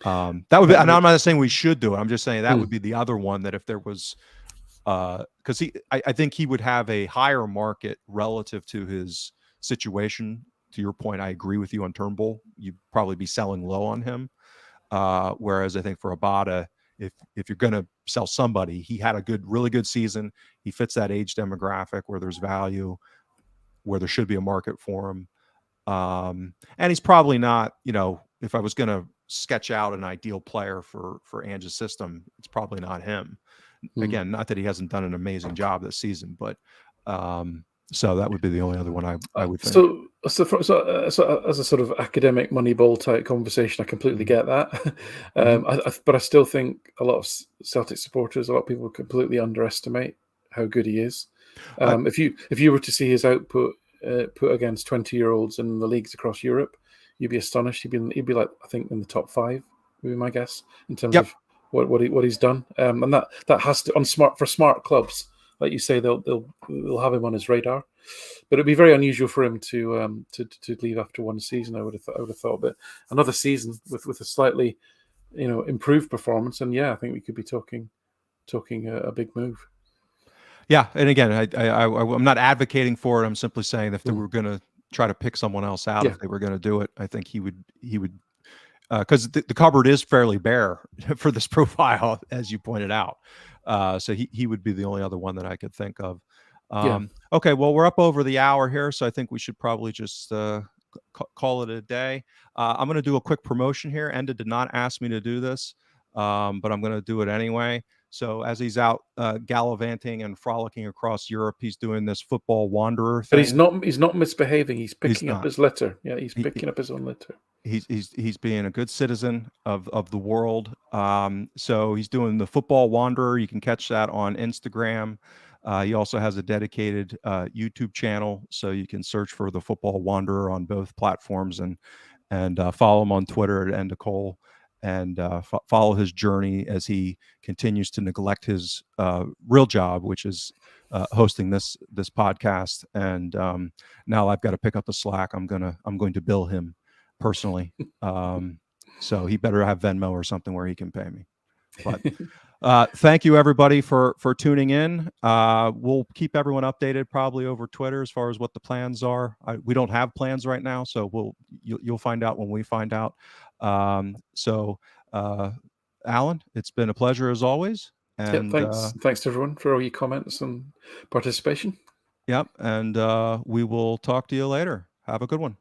that would be, and I'm not saying we should do it. I'm just saying that would be the other one that if there was, because I think he would have a higher market relative to his situation, to your point, I agree with you on Turnbull. You'd probably be selling low on him. Whereas I think for Abada, if you're going to sell somebody, he had a really good season. He fits that age demographic where there's value, where there should be a market for him. And he's probably not, if I was going to sketch out an ideal player for Ange's system, it's probably not him. Again, not that he hasn't done an amazing job this season, but so that would be the only other one I would think. So as a sort of academic Moneyball type conversation, I completely get that. But I still think a lot of Celtic supporters, a lot of people completely underestimate how good he is. If you were to see his output put against 20-year-olds in the leagues across Europe, you'd be astonished. He'd be like, I think, in the top 5, would be my guess, in terms of what he's done. And that has to, for smart clubs, like you say, they'll have him on his radar. But it'd be very unusual for him to leave after one season. I would have thought, but another season with a slightly improved performance, and I think we could be talking a big move. Yeah, and again, I'm not advocating for it. I'm simply saying if they were going to try to pick someone else out, if they were going to do it, I think he would, because the cupboard is fairly bare for this profile, as you pointed out. So he would be the only other one that I could think of. Okay, well, we're up over the hour here, so I think we should probably just call it a day. I'm going to do a quick promotion here. Enda did not ask me to do this, but I'm going to do it anyway. So as he's out gallivanting and frolicking across Europe, he's doing this football wanderer thing. But he's not misbehaving. He's picking up his litter. Yeah, he's picking up his own litter. He's being a good citizen of the world. So he's doing the football wanderer. You can catch that on Instagram. He also has a dedicated YouTube channel, so you can search for the football wanderer on both platforms and follow him on Twitter at Enda Cole. And follow his journey as he continues to neglect his real job, which is hosting this podcast. And now I've got to pick up the slack. I'm going to bill him personally. So he better have Venmo or something where he can pay me. But thank you everybody for tuning in. We'll keep everyone updated probably over Twitter as far as what the plans are. We don't have plans right now, so you'll find out when we find out. So Alan, it's been a pleasure as always. And thanks to everyone for all your comments and participation. Yep. And we will talk to you later. Have a good one.